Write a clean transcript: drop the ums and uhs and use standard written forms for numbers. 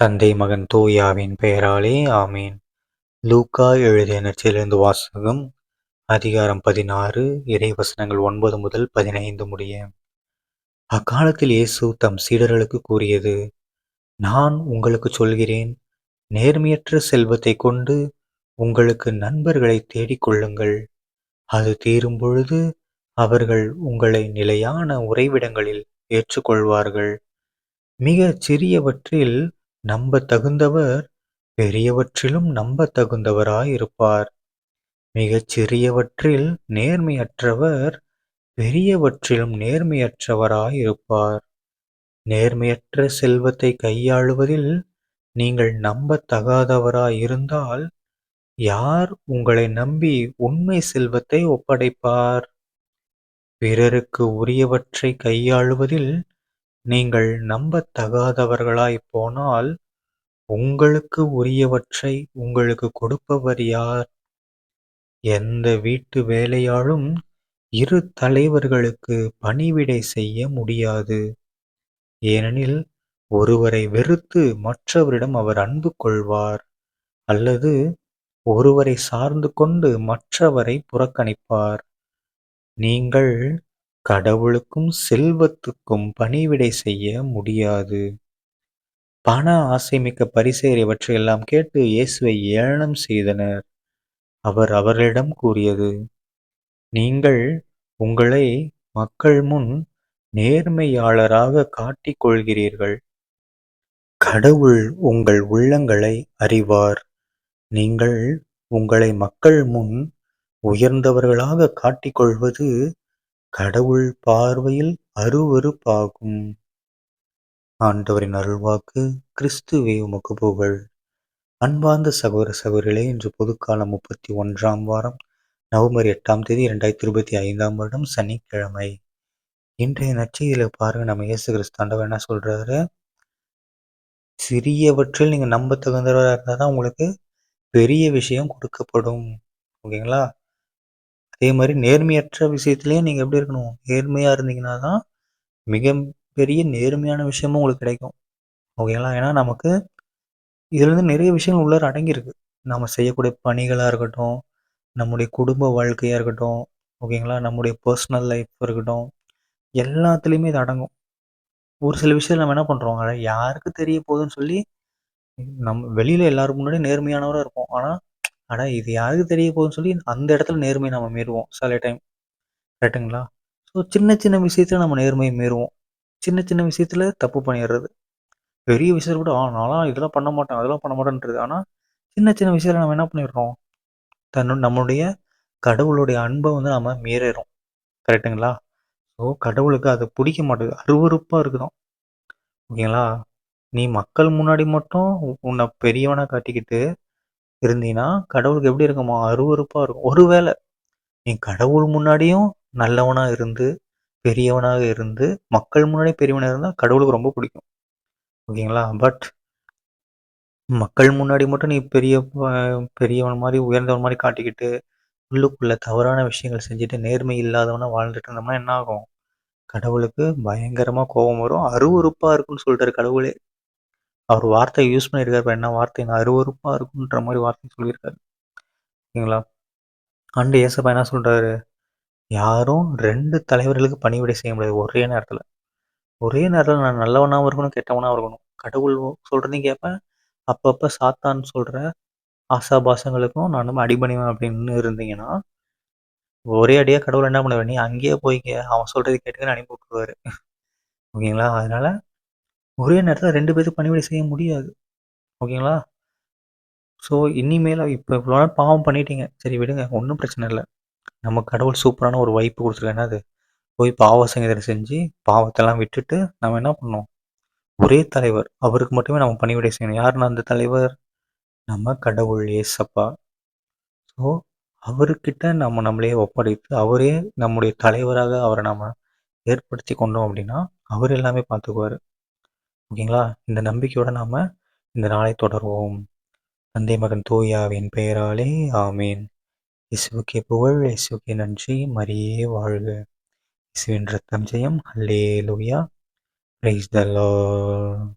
தந்தை மகன் தூயாவின் பெயராலே ஆமீன். லூக்கா எழுதிய நற்செய்தியிலிருந்து வாசகம். அதிகாரம் 16, இறைவசனங்கள் 9 முதல் 15 முடிய. அக்காலத்தில் இயேசு தம் சீடர்களுக்கு கூறியது: நான் உங்களுக்குச் சொல்கிறேன், நேர்மையற்ற செல்வத்தைக் கொண்டு உங்களுக்கு நண்பர்களைத் தேடிக் கொள்ளுங்கள். அது தீரும் பொழுது அவர்கள் உங்களை நிலையான உறைவிடங்களில் ஏற்றுக்கொள்வார்கள். மிகச் சிறியவற்றில் நம்பத்தகுந்தவர் பெரியவற்றிலும் நம்பத்தகுந்தவராயிருப்பார். மிகச் சிறியவற்றில் நேர்மையற்றவர் பெரியவற்றிலும் நேர்மையற்றவராயிருப்பார். நேர்மையற்ற செல்வத்தை கையாளுவதில் நீங்கள் நம்பத்தகாதவராயிருந்தால் யார் உங்களை நம்பி உண்மை செல்வத்தை ஒப்படைப்பார்? பிறருக்கு உரியவற்றை கையாளுவதில் நீங்கள் நம்பத்தகாதவர்களாய்ப் போனால் உங்களுக்கு உரியவற்றை உங்களுக்குக் கொடுப்பவர் யார்? எந்த வீட்டு வேலையாளும் இரு தலைவர்களுக்கு பணிவிடை செய்ய முடியாது. ஏனெனில் ஒருவரை வெறுத்து மற்றவரிடம் அவர் அன்பு கொள்வார், அல்லது ஒருவரை சார்ந்து கொண்டு மற்றவரை புறக்கணிப்பார். நீங்கள் கடவுளுக்கும் செல்வத்துக்கும் பணிவிடை செய்ய முடியாது. பண ஆசைமிக்க பரிசேயர் இவற்றையெல்லாம் கேட்டு இயேசுவை ஏளனம் செய்தனர். அவர் அவர்களிடம் கூறியது: நீங்கள் உங்களை மக்கள் முன் நேர்மையாளராக காட்டிக் கொள்கிறீர்கள். கடவுள் உங்கள் உள்ளங்களை அறிவார். நீங்கள் உங்களை மக்கள் முன் உயர்ந்தவர்களாக காட்டிக்கொள்வது கடவுள் பார்வையில் அருவருப்பாகும். ஆண்டவரின் அருள்வாக்கு. கிறிஸ்துவே உமக்கு புகழ். அன்பார்ந்த சகோதர சகோதரிகளே, இன்று பொதுக்காலம் 31ஆம் வாரம், நவம்பர் 8ஆம் தேதி 2025ஆம் வருடம், சனிக்கிழமை. இன்றைய நற்செய்தியில பாருங்க, நம்ம இயேசு கிறிஸ்து ஆண்டவர் என்ன சொல்றாரு? சிறியவற்றில் நீங்க நம்ப தகுந்தவராக இருந்தால் தான் உங்களுக்கு பெரிய விஷயம் கொடுக்கப்படும். ஓகேங்களா? அதே மாதிரி நேர்மையற்ற விஷயத்துலயும் நீங்க எப்படி இருக்கணும்? நேர்மையா இருந்தீங்கன்னா தான் மிக பெரிய நேர்மையான விஷயமும் உங்களுக்கு கிடைக்கும். ஓகேங்களா? ஏன்னா நமக்கு இதுலேருந்து நிறைய விஷயங்கள் உள்ளார அடங்கியிருக்கு. நம்ம செய்யக்கூடிய பணிகளாக இருக்கட்டும், நம்முடைய குடும்ப வாழ்க்கையாக இருக்கட்டும், ஓகேங்களா, நம்முடைய பர்சனல் லைஃப் இருக்கட்டும், எல்லாத்துலேயுமே இது அடங்கும். ஒரு சில விஷயம் நம்ம என்ன பண்ணுறோம், யாருக்கு தெரிய போகுதுன்னு சொல்லி நம்ம வெளியில் எல்லாரும் முன்னாடி நேர்மையானவராக இருப்போம். ஆனால் இது யாருக்கு தெரிய போகுதுன்னு சொல்லி அந்த இடத்துல நேர்மையை நம்ம மீறுவோம் சில டைம். கரெக்டுங்களா? ஸோ சின்ன சின்ன விஷயத்தில் நம்ம நேர்மையை மீறுவோம். சின்ன சின்ன விஷயத்தில் தப்பு பண்ணிடுறது. பெரிய விஷயத்த கூட நான்லாம் இதெல்லாம் பண்ண மாட்டேன், அதெல்லாம் பண்ண மாட்டேன்றது. ஆனால் சின்ன சின்ன விஷயத்தில் நம்ம என்ன பண்ணிடுறோம், நம்மளுடைய கடவுளுடைய அன்பை வந்து நம்ம மீறிறோம். கரெக்டுங்களா? ஸோ கடவுளுக்கு அது பிடிக்க மாட்டேங்குது, அருவருப்பாக இருக்குதான். ஓகேங்களா? நீ மக்கள் முன்னாடி மட்டும் உன்னை பெரியவனா காட்டிக்கிட்டு இருந்தீங்கன்னா கடவுளுக்கு எப்படி இருக்குமா? அருவருப்பாக இருக்கும். ஒருவேளை நீ கடவுள் முன்னாடியும் நல்லவனா இருந்து பெரியவனாக இருந்து மக்கள் முன்னாடி பெரியவனாக இருந்தால் கடவுளுக்கு ரொம்ப பிடிக்கும். ஓகேங்களா? பட் மக்கள் முன்னாடி மட்டும் நீ பெரியவன் மாதிரி உயர்ந்தவன் மாதிரி காட்டிக்கிட்டு உள்ளுக்குள்ள தவறான விஷயங்கள் செஞ்சுட்டு நேர்மை இல்லாதவனா வாழ்ந்துட்டு இருந்தோம்னா என்ன ஆகும்? கடவுளுக்கு பயங்கரமா கோபம் வரும். அருவருப்பா இருக்குன்னு சொல்லிட்டாரு கடவுளே. அவர் வார்த்தையை யூஸ் பண்ணியிருக்காரு. என்ன வார்த்தை? அருவருப்பா இருக்குன்ற மாதிரி வார்த்தை சொல்லியிருக்காரு. ஓகேங்களா? அண்டு ஏசப்பா என்ன சொல்றாரு? யாரும் 2 தலைவர்களுக்கு பணிவிடை செய்ய முடியாது ஒரே நேரத்துல. ஒரே நேரத்துல நான் நல்லவனாவும் இருக்கணும், கெட்டவனாவும் இருக்கணும். கடவுள் சொல்றதையும் கேட்பேன். அப்பப்ப சாத்தான் சொல்ற ஆசாபாசங்களுக்கும் நான் நம்ம அடிபணிவேன் அப்படின்னு இருந்தீங்கன்னா, ஒரே அடியா கடவுள் என்ன பண்ணுவாரு? நீ அங்கேயே போய்க்க, அவன் சொல்றதை கேட்டுக்கன்னு அனுப்பி விட்டுருவாரு. ஓகேங்களா? அதனால ஒரே நேரத்துல 2 பேத்துக்கு பணிவிடை செய்ய முடியாது. ஓகேங்களா? ஸோ இனிமேல இப்ப இவ்வளோ நாள் பாவம் பண்ணிட்டீங்க. சரி விடுங்க. ஒண்ணும் பிரச்சனை இல்ல. நமக்கு கடவுள் சூப்பரான ஒரு வாய்ப்பு குடுத்துருக்காரு. என்னது? போய் பாவ சங்கீதம் செஞ்சு, பாவத்தெல்லாம் விட்டுட்டு, நம்ம என்ன பண்ணணும்? ஒரே தலைவர். அவருக்கு மட்டுமே நம்ம பணிவிடை செய்யணும். யாருன்னா அந்த தலைவர்? நம்ம கடவுள் ஏசப்பா. ஸோ அவர்கிட்ட நம்ம நம்மளையே ஒப்படைத்து, அவரே நம்முடைய தலைவராக அவரை நாம ஏற்படுத்தி கொண்டோம் அப்படின்னா, அவர் எல்லாமே பார்த்துக்குவாரு. ஓகேங்களா? இந்த நம்பிக்கையோட நாம இந்த நாளை தொடருவோம். தந்தை மகன் தூய ஆவியின் பெயராலே ஆமீன். இயேசுவுக்கே புகழ், இயேசுவுக்கே நன்றி, மரியே வாழ்க. இயேசுவின் ரத்தம் ஜெயம். அல்லேலூயா. Praise the Lord.